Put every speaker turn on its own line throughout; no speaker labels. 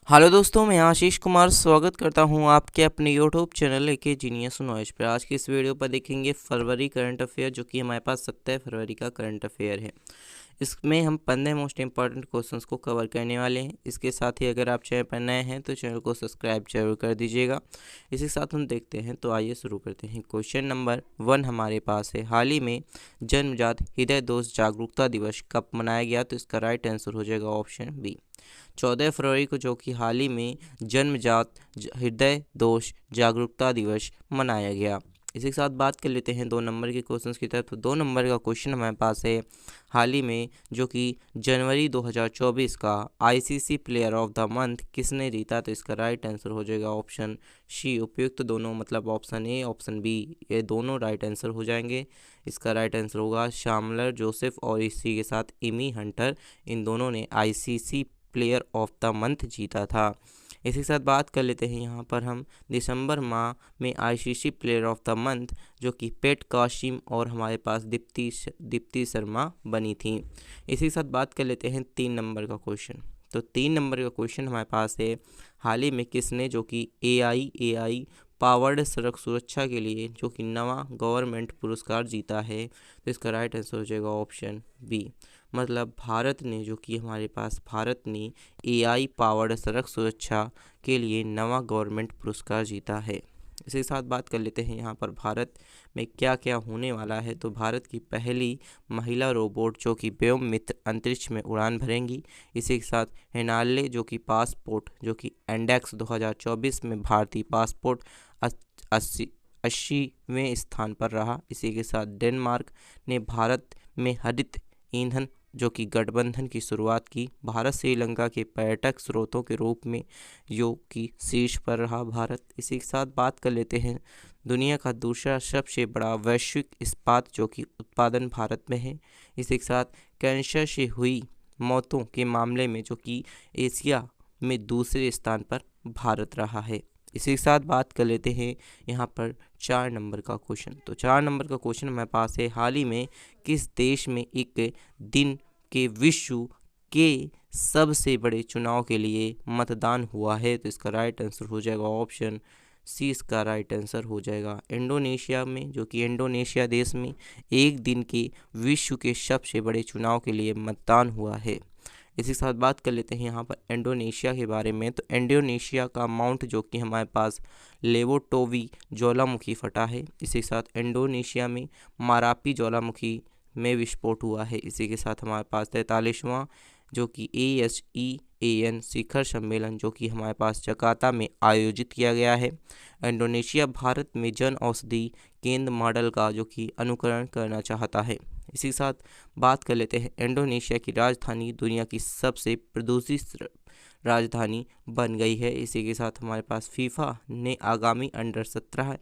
Hello दोस्तों, मैं आशीष कुमार स्वागत करता हूं आपके अपने यूट्यूब चैनल के जीनियस नॉलेज पर। आज की इस वीडियो पर देखेंगे फरवरी करंट अफेयर, जो कि हमारे पास 17 फरवरी का करंट अफेयर है। इसमें हम 15 मोस्ट इंपॉर्टेंट क्वेश्चंस को कवर करने वाले हैं। इसके साथ ही अगर आप चैनल पर नए हैं तो चैनल को सब्सक्राइब जरूर कर दीजिएगा। इसी साथ हम देखते हैं, तो आइए शुरू करते हैं। क्वेश्चन नंबर 1 हमारे पास है, हाल ही में जन्मजात हृदय दोष जागरूकता दिवस कब मनाया गया? तो इसका राइट आंसर हो जाएगा ऑप्शन बी, 14 फरवरी को, जो कि हाल ही में जन्मजात हृदय दोष जागरूकता दिवस मनाया गया। इसी के साथ बात कर लेते हैं 2 नंबर के क्वेश्चंस की तरफ। तो 2 नंबर का क्वेश्चन हमारे पास है, हाल ही में जो कि जनवरी 2024 का ICC player of the month किसने जीता? तो इसका राइट आंसर हो जाएगा ऑप्शन सी, उपयुक्त दोनों, मतलब ऑप्शन ए ऑप्शन बी, ये दोनों राइट आंसर हो जाएंगे। इसका राइट आंसर होगा शामलर जोसेफ और इसी के साथ इमी हंटर, इन दोनों ने ICC player of the month जीता था। इसी के साथ बात कर लेते हैं यहाँ पर हम दिसंबर माह में ICC player of the month, जो कि पेट कासिम और हमारे पास दीप्ति शर्मा बनी थी। इसी के साथ बात कर लेते हैं 3 नंबर का क्वेश्चन। तो 3 नंबर का क्वेश्चन हमारे पास है, हाल ही में किसने जो कि एआई पावर्ड सड़क सुरक्षा के लिए जो कि नवा गवर्नमेंट पुरस्कार जीता है? तो इसका राइट आंसर हो जाएगा ऑप्शन बी, मतलब भारत ने, जो कि हमारे पास भारत ने एआई पावर्ड सड़क सुरक्षा के लिए नवा गवर्नमेंट पुरस्कार जीता है। इसी के साथ बात कर लेते हैं यहाँ पर भारत में क्या क्या होने वाला है। तो भारत की पहली महिला रोबोट जो कि व्योम मित्र अंतरिक्ष में उड़ान भरेंगी। इसी के साथ हेनाले जो कि पासपोर्ट, जो कि इंडेक्स 2024 में भारतीय पासपोर्ट 80वें स्थान पर रहा। इसी के साथ डेनमार्क ने भारत में हरित ईंधन जो कि गठबंधन की शुरुआत की। भारत श्रीलंका के पर्यटक स्रोतों के रूप में जो कि शीर्ष पर रहा भारत। इसी के साथ बात कर लेते हैं, दुनिया का दूसरा सबसे बड़ा वैश्विक इस्पात जो कि उत्पादन भारत में है। इसी के साथ कैंसर से हुई मौतों के मामले में जो कि एशिया में दूसरे स्थान पर भारत रहा है। इसी के साथ बात कर लेते हैं यहाँ पर 4 नंबर का क्वेश्चन। तो 4 नंबर का क्वेश्चन हमारे पास है, हाल ही में किस देश में एक दिन के विश्व के सबसे बड़े चुनाव के लिए मतदान हुआ है? तो इसका राइट आंसर हो जाएगा ऑप्शन सी, इसका राइट आंसर हो जाएगा इंडोनेशिया में, जो कि इंडोनेशिया देश में एक दिन के विश्व के सबसे बड़े चुनाव के लिए मतदान हुआ है। इसी के साथ बात कर लेते हैं यहाँ पर इंडोनेशिया के बारे में। तो इंडोनेशिया का माउंट जो कि हमारे पास लेवोटोवी ज्वालामुखी फटा है। इसी के साथ इंडोनेशिया में मारापी ज्वालामुखी में विस्फोट हुआ है। इसी के साथ हमारे पास 43वां जो कि ASEAN शिखर सम्मेलन जो कि हमारे पास जकार्ता में आयोजित किया गया है। इंडोनेशिया भारत में जन औषधि केंद्र मॉडल का जो कि अनुकरण करना चाहता है। इसी के साथ बात कर लेते हैं, इंडोनेशिया की राजधानी दुनिया की सबसे प्रदूषित राजधानी बन गई है। इसी के साथ हमारे पास फीफा ने आगामी अंडर-17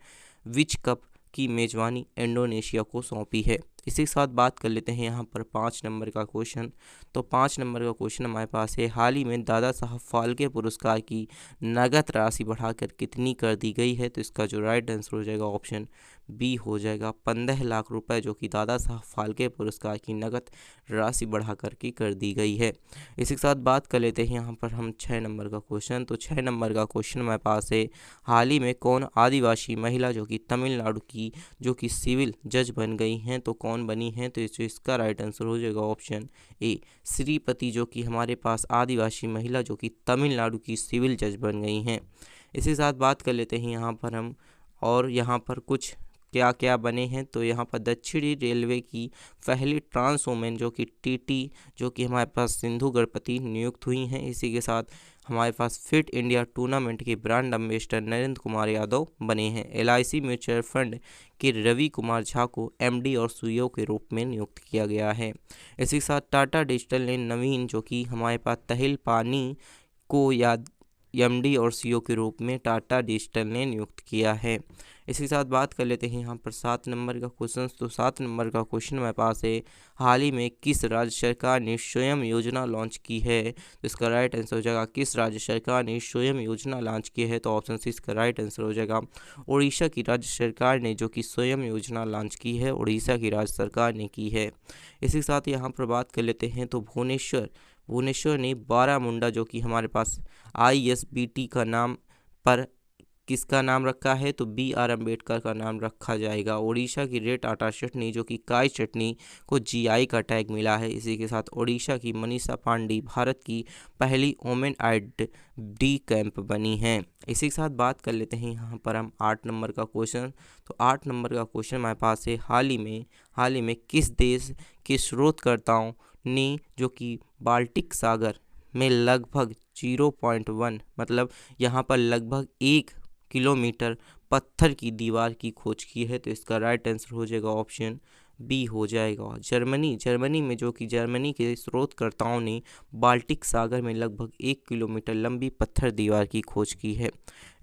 विश्व कप की मेज़बानी इंडोनेशिया को सौंपी है। इसी के साथ बात कर लेते हैं यहाँ पर 5 नंबर का क्वेश्चन। तो 5 नंबर का क्वेश्चन हमारे पास है, हाल ही में दादा साहब फाल्के पुरस्कार की नगद राशि बढ़ाकर कितनी कर दी गई है? तो इसका जो राइट आंसर हो जाएगा ऑप्शन बी हो जाएगा 15 लाख रुपए, जो कि दादा साहब फाल्के पुरस्कार की नगद राशि बढ़ा करके कर दी गई है। इसी के साथ बात कर लेते हैं यहाँ पर हम 6 नंबर का क्वेश्चन। तो 6 नंबर का क्वेश्चन हमारे पास है, हाल ही में कौन आदिवासी महिला जो कि तमिलनाडु की जो कि सिविल जज बन गई हैं? तो कौन बनी हैं? तो इसका राइट आंसर हो जाएगा ऑप्शन ए, श्रीपति, जो कि हमारे पास आदिवासी महिला जो कि तमिलनाडु की सिविल जज बन गई हैं। इसी के साथ बात कर लेते हैं यहाँ पर हम, और यहाँ पर कुछ क्या क्या बने हैं। तो यहाँ पर दक्षिणी रेलवे की पहली ट्रांस वोमेन जो कि टीटी जो कि हमारे पास सिंधु गणपति नियुक्त हुई हैं। इसी के साथ हमारे पास फिट इंडिया टूर्नामेंट के ब्रांड एम्बेसडर नरेंद्र कुमार यादव बने हैं। LIC म्यूचुअल फंड के रवि कुमार झा को MD और CEO के रूप में नियुक्त किया गया है। इसी के साथ टाटा डिजिटल ने नवीन जो कि हमारे पास तहिल पानी को याद MD और CEO के रूप में टाटा डिजिटल ने नियुक्त किया है। इसी साथ बात कर लेते हैं यहाँ पर 7 नंबर का क्वेश्चन। तो 7 नंबर का क्वेश्चन हमारे पास है, हाल ही में किस राज्य सरकार ने स्वयं योजना लॉन्च की है? तो इसका राइट आंसर हो जाएगा, किस राज्य सरकार ने स्वयं योजना लॉन्च की है? तो ऑप्शन सी इसका राइट आंसर हो जाएगा उड़ीसा की राज्य सरकार ने जो कि स्वयं योजना लॉन्च की है, उड़ीसा की राज्य सरकार ने की है। इसी के साथ यहाँ पर बात कर लेते हैं, तो भुवनेश्वर भुवनेश्वर ने बारामुंडा जो कि हमारे पास ISBT का नाम पर किसका नाम रखा है, तो BR अम्बेडकर का नाम रखा जाएगा। उड़ीसा की रेड आटा चटनी जो कि काई चटनी को GI का टैग मिला है। इसी के साथ उड़ीसा की मनीषा पांडे भारत की पहली वोमेन ID कैंप बनी हैं। इसी के साथ बात कर लेते हैं यहाँ पर हम 8 नंबर का क्वेश्चन। तो 8 नंबर का क्वेश्चन हमारे पास है, हाल ही में किस देश के शोधकर्ताओं ने जो कि बाल्टिक सागर में लगभग 0.1 मतलब यहाँ पर लगभग 1 किलोमीटर पत्थर की दीवार की खोज की है, तो इसका राइट आंसर हो जाएगा ऑप्शन बी हो जाएगा। जर्मनी में जो कि जर्मनी के शोधकर्ताओं ने बाल्टिक सागर में लगभग 1 किलोमीटर लंबी पत्थर दीवार की खोज की है।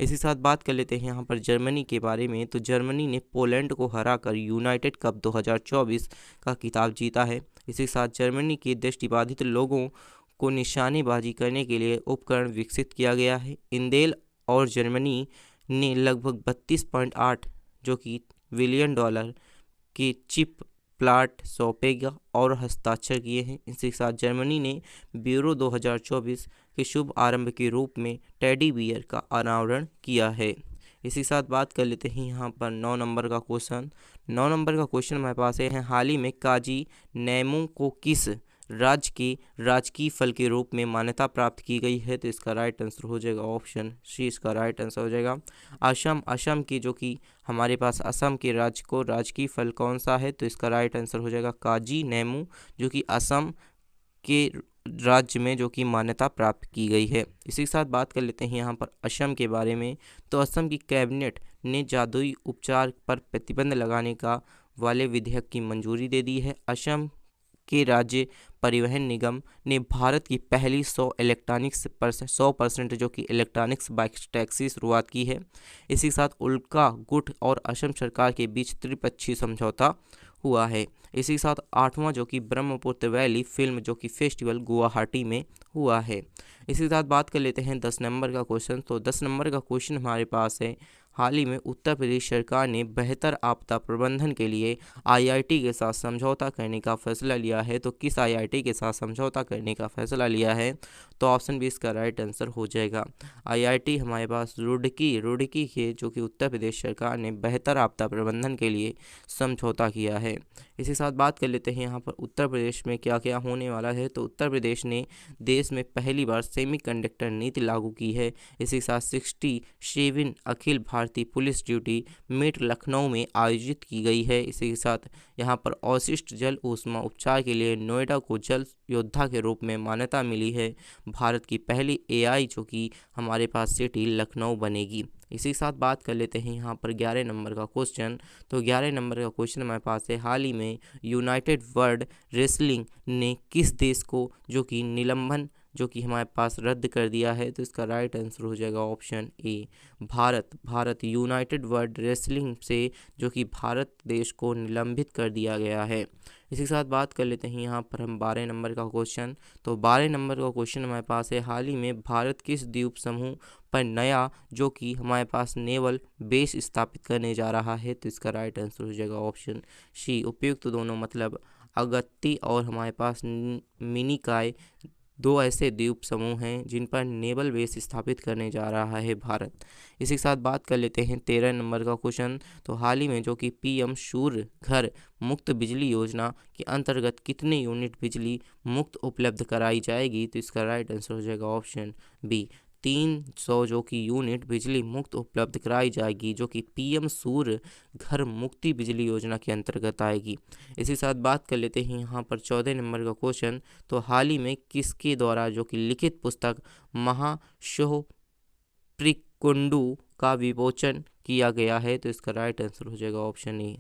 इसी साथ बात कर लेते हैं यहाँ पर जर्मनी के बारे में। तो जर्मनी ने पोलैंड को हराकर यूनाइटेड कप 2024 का खिताब जीता है। इसी के साथ जर्मनी के दृष्टिबाधित लोगों को निशानेबाजी करने के लिए उपकरण विकसित किया गया है। इंदेल और जर्मनी ने लगभग 32.8 जो कि बिलियन डॉलर के चिप प्लाट सौंपेगा और हस्ताक्षर किए हैं। इसी के साथ जर्मनी ने ब्यूरो 2024 के शुभ आरंभ के रूप में टेडी बियर का अनावरण किया है। इसी के साथ बात कर लेते हैं यहाँ पर 9 नंबर का क्वेश्चन। 9 नंबर का क्वेश्चन हमारे पास है, हाल ही में काजी नैमू को किस राज्य के राजकीय फल के रूप में मान्यता प्राप्त की गई है, तो इसका राइट आंसर हो जाएगा ऑप्शन सी, इसका राइट आंसर हो जाएगा असम की जो कि हमारे पास असम के राज्य को राजकीय फल कौन सा है, तो इसका राइट आंसर हो जाएगा काजी नेमू जो कि असम के राज्य में जो कि मान्यता प्राप्त की गई है। इसी के साथ बात कर लेते हैं यहाँ पर असम के बारे में। तो असम की कैबिनेट ने जादुई उपचार पर प्रतिबंध लगाने का वाले विधेयक की मंजूरी दे दी है। असम के राज्य परिवहन निगम ने भारत की पहली 100% जो कि इलेक्ट्रॉनिक्स बाइक टैक्सी शुरुआत की है। इसी के साथ उल्का गुट और असम सरकार के बीच त्रिपक्षीय समझौता हुआ है। इसी के साथ 8वां जो कि ब्रह्मपुत्र वैली फिल्म जो कि फेस्टिवल गुवाहाटी में हुआ है। इसी के साथ बात कर लेते हैं 10 नंबर का क्वेश्चन। तो 10 नंबर का क्वेश्चन हमारे पास है, हाल ही में उत्तर प्रदेश सरकार ने बेहतर आपदा प्रबंधन के लिए IIT के साथ समझौता करने का फैसला लिया है। तो किस IIT के साथ समझौता करने का फैसला लिया है, तो ऑप्शन बी इसका राइट आंसर हो जाएगा। IIT हमारे पास रुड़की के जो कि उत्तर प्रदेश सरकार ने बेहतर आपदा प्रबंधन के लिए समझौता किया है। इसी साथ बात कर लेते हैं यहाँ पर उत्तर प्रदेश में क्या क्या होने वाला है। तो उत्तर प्रदेश ने देश में पहली बार सेमीकंडक्टर नीति लागू की है। इसी के साथ 67 Akhil Bharatiya police duty meet Lucknow में आयोजित की गई है। इसी के साथ यहाँ पर अवशिष्ट जल ऊष्मा उपचार के लिए नोएडा को जल योद्धा के रूप में मान्यता मिली है। भारत की पहली AI जो कि हमारे पास सिटी लखनऊ बनेगी। इसी के साथ बात कर लेते हैं यहाँ पर 11 नंबर का क्वेश्चन। तो 11 नंबर का क्वेश्चन हमारे पास है, हाल ही में यूनाइटेड वर्ल्ड रेसलिंग ने किस देश को जो कि निलंबन जो कि हमारे पास रद्द कर दिया है, तो इसका राइट आंसर हो जाएगा option A Bharat United world wrestling से जो कि भारत देश को निलंबित कर दिया गया है। इसी के साथ बात कर लेते हैं यहाँ पर हम 12 नंबर का क्वेश्चन। तो 12 नंबर का क्वेश्चन हमारे पास है, हाल ही में भारत किस द्वीप समूह पर नया जो कि हमारे पास नेवल बेस स्थापित करने जा रहा है, तो इसका राइट आंसर हो जाएगा ऑप्शन सी। उपयुक्त दोनों मतलब अगत्ती और हमारे पास मिनिकॉय 2 ऐसे द्वीप समूह हैं जिन पर नेवल बेस स्थापित करने जा रहा है भारत। इसी के साथ बात कर लेते हैं 13 नंबर का क्वेश्चन। तो हाल ही में जो कि PM सूर्य घर मुफ्त बिजली योजना के अंतर्गत कितने यूनिट बिजली मुफ्त उपलब्ध कराई जाएगी, तो इसका राइट आंसर हो जाएगा ऑप्शन बी 300 जो कि यूनिट बिजली मुफ्त उपलब्ध कराई जाएगी जो कि PM सूर्य घर मुक्ति बिजली योजना के अंतर्गत आएगी। इसी साथ बात कर लेते हैं यहाँ पर 14 नंबर का क्वेश्चन। तो हाल ही में किसके द्वारा जो कि लिखित पुस्तक महाशोहप्रिकुंडु का विमोचन किया गया है, तो इसका राइट आंसर हो जाएगा ऑप्शन ए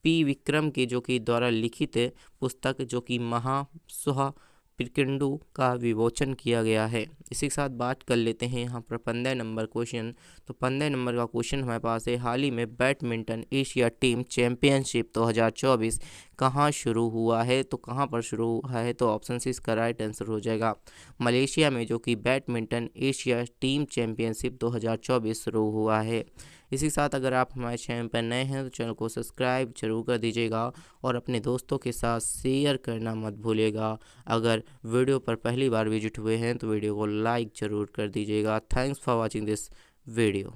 P विक्रम के जो कि द्वारा लिखित पुस्तक जो कि महाशोहप्रिकुंडु का विमोचन किया गया है। इसी के साथ बात कर लेते हैं यहाँ पर 15 नंबर क्वेश्चन। तो 15 नंबर का क्वेश्चन हमारे पास है, हाल ही में बैडमिंटन एशिया टीम चैंपियनशिप 2024 कहाँ शुरू हुआ है, तो कहाँ पर शुरू हुआ है, तो ऑप्शन सी इसका राइट आंसर हो जाएगा मलेशिया में जो कि बैडमिंटन एशिया टीम चैंपियनशिप 2024 शुरू हुआ है। इसी के साथ अगर आप हमारे चैनल पर नए हैं तो चैनल को सब्सक्राइब जरूर कर दीजिएगा और अपने दोस्तों के साथ शेयर करना मत भूलिएगा। अगर वीडियो पर पहली बार विजिट हुए हैं तो वीडियो को लाइक ज़रूर कर दीजिएगा। Thanks for watching this video.